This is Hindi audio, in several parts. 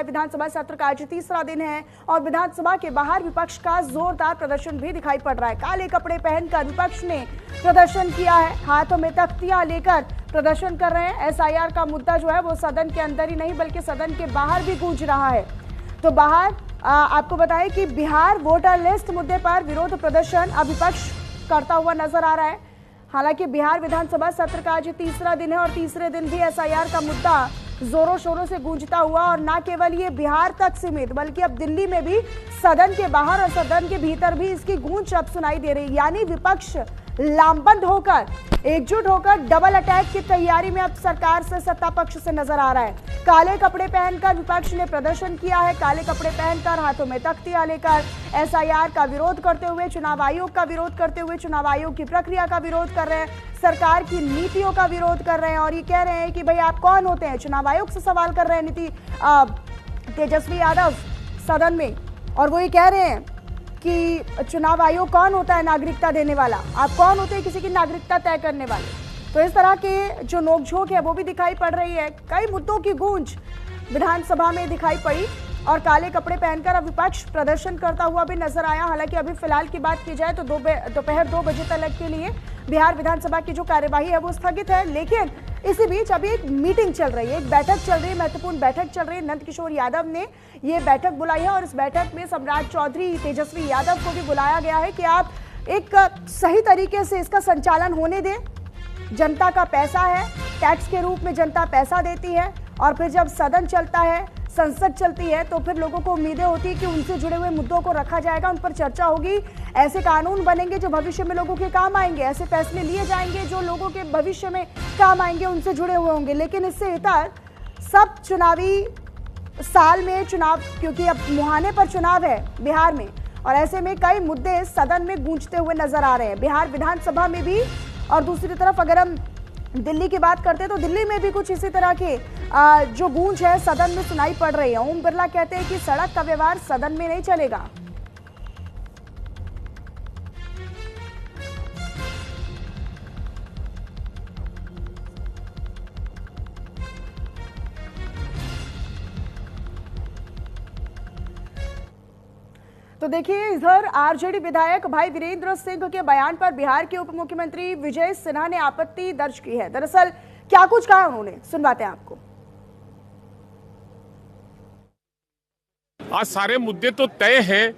है। विधानसभा सत्र का आज तीसरा दिन है और विधानसभा के बाहर विपक्ष का जोरदार प्रदर्शन भी दिखाई पड़ रहा है। काले कपड़े पहनकर विपक्ष ने प्रदर्शन किया है, हाथों में तख्तियां लेकर प्रदर्शन कर रहे हैं। एसआईआर का मुद्दा जो है वो सदन के अंदर ही नहीं बल्कि सदन के बाहर भी गूंज रहा है। तो बाहर आपको बताएं कि बिहार वोटर लिस्ट मुद्दे पर विरोध प्रदर्शन अब विपक्ष करता हुआ नजर आ रहा है। हालांकि बिहार विधानसभा सत्र का आज तीसरा दिन है और तीसरे दिन भी एसआईआर का मुद्दा जोरों शोरों से गूंजता हुआ, और न केवल ये बिहार तक सीमित बल्कि अब दिल्ली में भी सदन के बाहर और सदन के भीतर भी इसकी गूंज अब सुनाई दे रही। यानी विपक्ष लामबंद होकर, एकजुट होकर डबल अटैक की तैयारी में अब सरकार से, सत्ता पक्ष से नजर आ रहा है। काले कपड़े पहनकर विपक्ष ने प्रदर्शन किया है, काले कपड़े पहनकर, हाथों में तख्तियां लेकर एसआईआर का विरोध करते हुए, चुनाव आयोग का विरोध करते हुए, चुनाव आयोग की प्रक्रिया का विरोध कर रहे हैं, सरकार की नीतियों का विरोध कर रहे हैं। और ये कह रहे हैं कि भाई आप कौन होते हैं, चुनाव आयोग से सवाल कर रहे हैं तेजस्वी यादव सदन में, और वो ये कह रहे हैं कि चुनाव आयोग कौन होता है नागरिकता देने वाला, आप कौन होते हैं किसी की नागरिकता तय करने वाले। तो इस तरह के जो नोकझोंक है वो भी दिखाई पड़ रही है। कई मुद्दों की गूंज विधानसभा में दिखाई पड़ी और काले कपड़े पहनकर अब विपक्ष प्रदर्शन करता हुआ भी नजर आया। हालांकि अभी फिलहाल की बात की जाए तो दोपहर 2 बजे तक के लिए बिहार विधानसभा की जो कार्यवाही है वो स्थगित है। लेकिन इसी बीच अभी एक मीटिंग चल रही है, एक बैठक चल रही है, महत्वपूर्ण बैठक चल रही है। नंद किशोर यादव ने ये बैठक बुलाई है और इस बैठक में सम्राट चौधरी, तेजस्वी यादव को भी बुलाया गया है कि आप एक सही तरीके से इसका संचालन होने दें। जनता का पैसा है, टैक्स के रूप में जनता पैसा देती है और फिर जब सदन चलता है, संसद चलती है, तो फिर लोगों को उम्मीदें होती है कि उनसे जुड़े हुए मुद्दों को रखा जाएगा, उन पर चर्चा होगी, ऐसे कानून बनेंगे जो भविष्य में लोगों के काम आएंगे, ऐसे फैसले लिए जाएंगे जो लोगों के भविष्य में काम आएंगे, उनसे जुड़े हुए होंगे। लेकिन इससे इतर सब चुनावी साल में चुनाव, क्योंकि अब मुहाने पर चुनाव है बिहार में, और ऐसे में कई मुद्दे सदन में गूंजते हुए नजर आ रहे हैं, बिहार विधानसभा में भी। और दूसरी तरफ अगर हम दिल्ली की बात करते हैं तो दिल्ली में भी कुछ इसी तरह के जो गूंज है सदन में सुनाई पड़ रही है। ओम बिरला कहते हैं कि सड़क का व्यवहार सदन में नहीं चलेगा। तो देखिए, इधर आरजेडी विधायक भाई वीरेंद्र सिंह के बयान पर बिहार के उप मुख्यमंत्री विजय सिन्हा ने आपत्ति दर्ज की है। दरअसल क्या कुछ कहा उन्होंने, सुनवाते हैं आपको। आज सारे मुद्दे तो तय हैं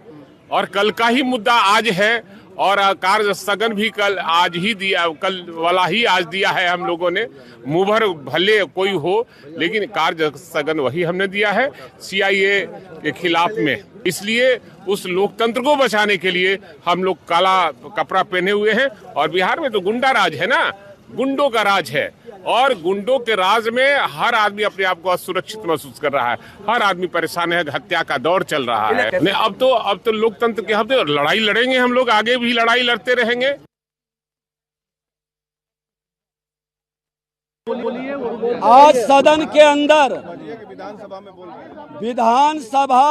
और कल का ही मुद्दा आज है, और कार्य स्थगन भी कल आज ही दिया, कल वाला ही आज दिया है हम लोगों ने। मुंहभर भले कोई हो, लेकिन कार्य स्थगन वही हमने दिया है सीआईए के खिलाफ में। इसलिए उस लोकतंत्र को बचाने के लिए हम लोग काला कपड़ा पहने हुए हैं। और बिहार में तो गुंडा राज है ना, गुंडों का राज है, और गुंडों के राज में हर आदमी अपने आप को असुरक्षित महसूस कर रहा है, हर आदमी परेशान है, हत्या का दौर चल रहा है। नहीं, अब तो लोकतंत्र के हम तो लड़ाई लड़ेंगे, हम लोग आगे भी लड़ाई लड़ते रहेंगे। आज सदन के अंदर विधानसभा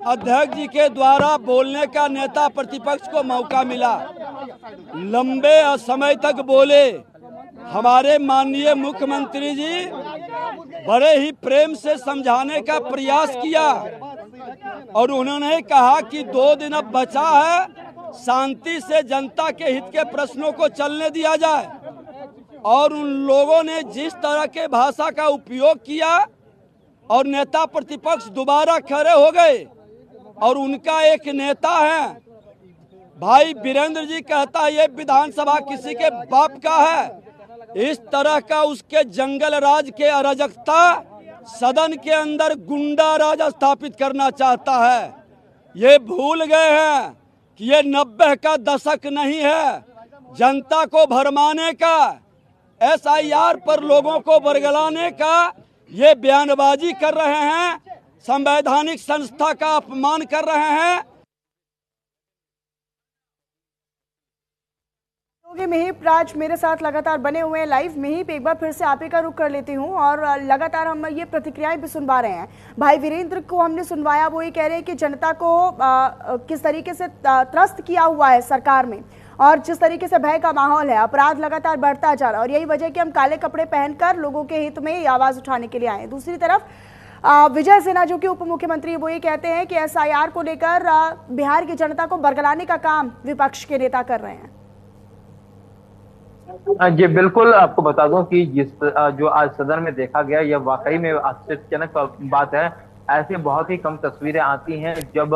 अध्यक्ष जी के द्वारा बोलने का नेता प्रतिपक्ष को मौका मिला, लंबे समय तक बोले। हमारे माननीय मुख्यमंत्री जी बड़े ही प्रेम से समझाने का प्रयास किया और उन्होंने कहा कि 2 दिन अब बचा है, शांति से जनता के हित के प्रश्नों को चलने दिया जाए। और उन लोगों ने जिस तरह के भाषा का उपयोग किया और नेता प्रतिपक्ष दोबारा खड़े हो गए, और उनका एक नेता है भाई वीरेंद्र जी, कहता है ये विधानसभा किसी के बाप का है। इस तरह का उसके जंगल राज के अराजकता सदन के अंदर गुंडा राज स्थापित करना चाहता है। ये भूल गए हैं कि ये 90 का दशक नहीं है जनता को भरमाने का, एसआईआर पर लोगों को बरगलाने का ये बयानबाजी कर रहे हैं, संवैधानिक संस्था का अपमान कर रहे हैं। मेहिप राज मेरे साथ लगातार बने हुए हैं लाइव। मेहिप, एक बार फिर से आप ही का रुख कर लेती हूं, और लगातार हम ये प्रतिक्रियाएं भी सुनवा रहे हैं। भाई वीरेंद्र को हमने सुनवाया, वो ये कह रहे हैं कि जनता को किस तरीके से त्रस्त किया हुआ है सरकार में, और जिस तरीके से भय का माहौल है, अपराध लगातार बढ़ता जा रहा है, और यही वजह कि हम काले कपड़े पहनकर लोगों के हित में आवाज उठाने के लिए आए। दूसरी तरफ विजय सिन्हा जो कि उप मुख्यमंत्री है, वो ये कहते हैं कि एसआईआर को लेकर बिहार की जनता को बरगलाने का काम विपक्ष के नेता कर रहे हैं। जी बिल्कुल, आपको बता दूं कि जो आज सदन में देखा गया, यह वाकई में आश्चर्यजनक बात है। ऐसी बहुत ही कम तस्वीरें आती हैं जब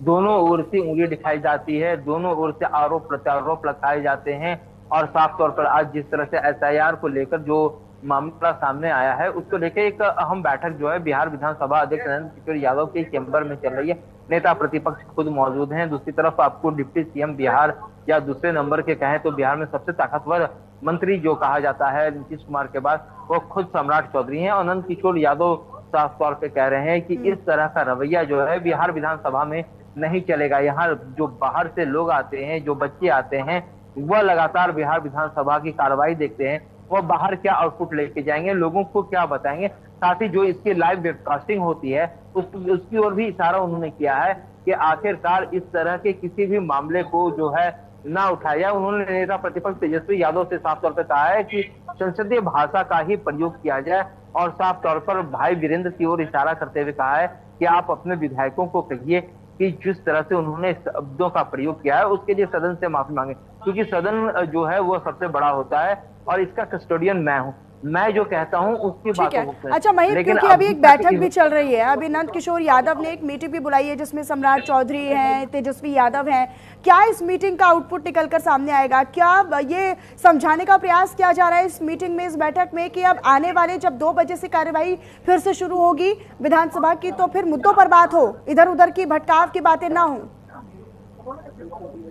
दोनों ओर से उंगली दिखाई जाती है, दोनों ओर से आरोप प्रत्यारोप लगाए जाते हैं। और साफ तौर पर आज जिस तरह से एसआईआर को लेकर जो मामला सामने आया है, उसको लेकर एक अहम बैठक जो है बिहार विधानसभा अध्यक्ष नंद किशोर यादव के चैम्बर में चल रही है। नेता प्रतिपक्ष खुद मौजूद हैं। दूसरी तरफ आपको डिप्टी सीएम बिहार या दूसरे नंबर के कहें तो बिहार में सबसे ताकतवर मंत्री जो कहा जाता है नीतीश कुमार के बाद, वो खुद सम्राट चौधरी हैं। और नंद किशोर यादव साफ तौर पे कह रहे हैं कि इस तरह का रवैया जो है बिहार विधानसभा में नहीं चलेगा। यहाँ जो बाहर से लोग आते हैं, जो बच्चे आते हैं, वह लगातार बिहार विधानसभा की कार्रवाई देखते हैं। वह बाहर क्या आउटपुट लेके जाएंगे, लोगों को क्या बताएंगे, साथ ही जो इसकी लाइव वेबकास्टिंग होती है उसकी ओर भी इशारा उन्होंने किया है कि आखिरकार इस तरह के किसी भी मामले को जो है ना उठाया। उन्होंने नेता प्रतिपक्ष तेजस्वी यादव से साफ तौर पर कहा है कि संसदीय भाषा का ही प्रयोग किया जाए। और साफ तौर पर भाई वीरेंद्र की ओर इशारा करते हुए कहा है कि आप अपने विधायकों को कहिए कि जिस तरह से उन्होंने शब्दों का प्रयोग किया है उसके लिए सदन से माफी मांगे, क्योंकि सदन जो है वो सबसे बड़ा होता है और इसका कस्टोडियन मैं हूँ। मैं जो कहता हूँ उसकी बातों को। अच्छा महीप, क्योंकि अभी एक बैठक भी चल रही है, अभी नंद किशोर यादव ने एक मीटिंग भी बुलाई है जिसमें सम्राट चौधरी हैं, तेजस्वी यादव हैं। क्या इस मीटिंग का आउटपुट निकलकर सामने आएगा? क्या ये समझाने का प्रयास किया जा रहा है इस मीटिंग में, इस बैठक में, कि अब आने वाले जब 2 बजे से कार्यवाही फिर से शुरू होगी विधानसभा की, तो फिर मुद्दों पर बात हो, इधर उधर की भटकाव की बातें ना हो?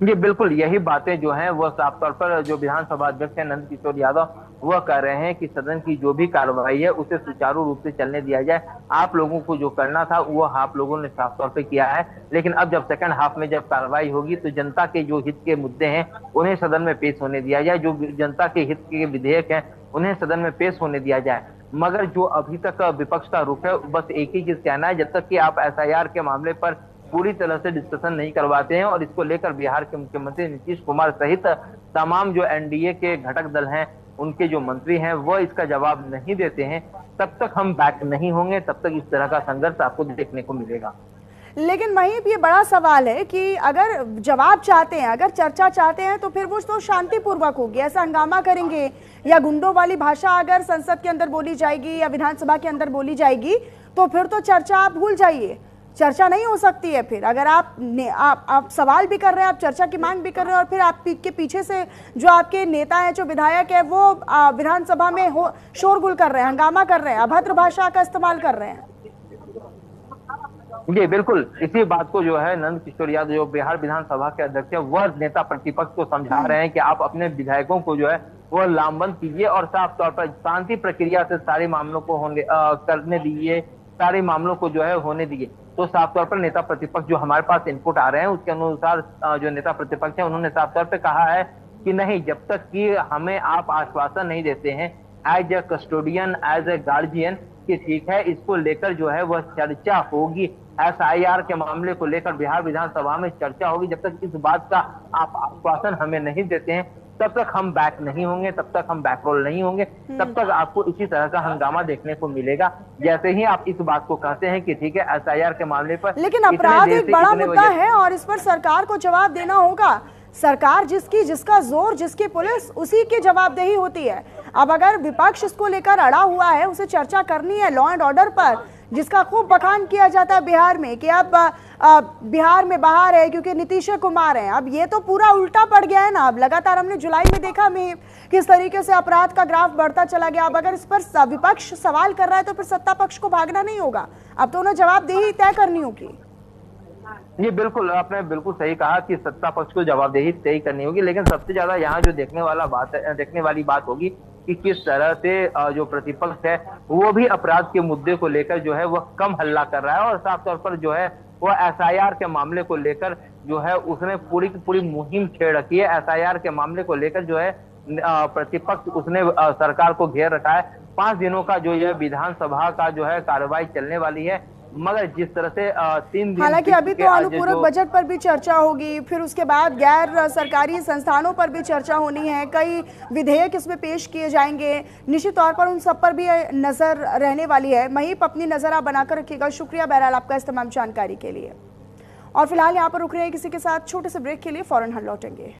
जी बिल्कुल, यही बातें जो हैं वो साफ तौर पर जो विधानसभा अध्यक्ष है नंद किशोर यादव वह कह रहे हैं कि सदन की जो भी कार्रवाई है उसे सुचारू रूप से चलने दिया जाए। आप लोगों को जो करना था वो आप लोगों ने साफ तौर पे किया है, लेकिन अब जब सेकंड हाफ में जब कार्रवाई होगी तो जनता के जो हित के मुद्दे हैं उन्हें सदन में पेश होने दिया जाए, जो जनता के हित के विधेयक हैं उन्हें सदन में पेश होने दिया जाए। मगर जो अभी तक विपक्ष का रुख है, बस एक ही चीज कहना है, जब तक कि आप एसआईआर के मामले पर पूरी तरह से डिस्कशन नहीं करवाते हैं और इसको लेकर बिहार के मुख्यमंत्री नीतीश कुमार सहित तमाम जो एनडीए के घटक दल हैं, उनके जो मंत्री हैं, वह इसका जवाब नहीं देते हैं, तब तक हम बैक नहीं होंगे, तब तक इस तरह का संघर्ष आपको देखने को मिलेगा। लेकिन महीप, ये बड़ा सवाल है कि अगर जवाब चाहते हैं, अगर चर्चा चाहते हैं, तो फिर वो तो शांतिपूर्वक होगी, ऐसा हंगामा करेंगे या गुंडों वाली भाषा अगर संसद के अंदर बोली जाएगी या विधानसभा के अंदर बोली जाएगी तो फिर तो चर्चा आप भूल जाइए, चर्चा नहीं हो सकती है। फिर अगर आप सवाल भी कर रहे हैं, आप चर्चा की मांग भी कर रहे हैं और फिर आपके पीछे से जो आपके नेता हैं, जो विधायक है, वो विधानसभा में शोरगुल कर रहे हैं, हंगामा कर रहे हैं, अभद्र भाषा का इस्तेमाल कर रहे हैं। जी बिल्कुल, इसी बात को जो है नंद किशोर यादव जो बिहार विधानसभा के अध्यक्ष है वह नेता प्रतिपक्ष को समझा रहे हैं कि आप अपने विधायकों को जो है वह लामबंद कीजिए और साफ तौर पर शांति प्रक्रिया से सारे मामलों को करने दीजिए, सारे मामलों को जो है होने दीजिए। तो साफ तौर पर नेता प्रतिपक्ष जो हमारे पास इनपुट आ रहे हैं उसके अनुसार जो नेता प्रतिपक्ष है उन्होंने साफ तौर पर कहा है कि नहीं, जब तक कि हमें आप आश्वासन नहीं देते हैं as a custodian, as a guardian कि ठीक है इसको लेकर जो है वह चर्चा होगी, एसआईआर के मामले को लेकर बिहार विधानसभा में चर्चा होगी, जब तक इस बात का आप आश्वासन हमें नहीं देते हैं तब तक हम बैक नहीं होंगे, तब तक हम बैकरोल नहीं होंगे, तब तक आपको इसी तरह का हंगामा देखने को मिलेगा। जैसे ही आप इस बात को कहते हैं कि ठीक है एसआईआर के मामले पर, लेकिन अपराध एक बड़ा मुद्दा है और इस पर सरकार को जवाब देना होगा। सरकार जिसका जोर, जिसकी पुलिस, उसी की जवाबदेही होती है। अब अगर विपक्ष इसको लेकर अड़ा हुआ है, उसे चर्चा करनी है लॉ एंड ऑर्डर पर, जिसका खूब बखान किया जाता है बिहार में कि अब बिहार में बाहर है क्योंकि नीतीश कुमार है। अब ये तो पूरा उल्टा पड़ गया है ना। अब लगातार हमने जुलाई में देखा में किस तरीके से अपराध का ग्राफ बढ़ता चला गया। अब अगर इस पर विपक्ष सवाल कर रहा है तो फिर सत्ता पक्ष को भागना नहीं होगा, अब तो उन्हें जवाबदेही तय करनी होगी। ये बिल्कुल, आपने बिल्कुल सही कहा कि सत्ता पक्ष को जवाबदेही तय करनी होगी, लेकिन सबसे ज्यादा यहाँ जो देखने वाली बात होगी कि किस तरह से जो प्रतिपक्ष है वो भी अपराध के मुद्दे को लेकर जो है वह कम हल्ला कर रहा है और साफ तौर पर जो है वह एसआईआर के मामले को लेकर जो है उसने पूरी की पूरी मुहिम छेड़ रखी है। एसआईआर के मामले को लेकर जो है प्रतिपक्ष उसने सरकार को घेर रखा है। 5 दिनों का जो यह विधानसभा का जो है कार्रवाई चलने वाली है, मगर जिस तरह से 3 दिन हालांकि अभी तो अनुपूरक बजट पर भी चर्चा होगी, फिर उसके बाद गैर सरकारी संस्थानों पर भी चर्चा होनी है, कई विधेयक इसमें पेश किए जाएंगे, निश्चित तौर पर उन सब पर भी नजर रहने वाली है। महीप, अपनी नजर आप बनाकर रखिएगा। शुक्रिया बहरहाल आपका इस तमाम जानकारी के लिए। और फिलहाल यहाँ पर रुक रहे हैं किसी के साथ छोटे से ब्रेक के लिए, फौरन हम लौटेंगे।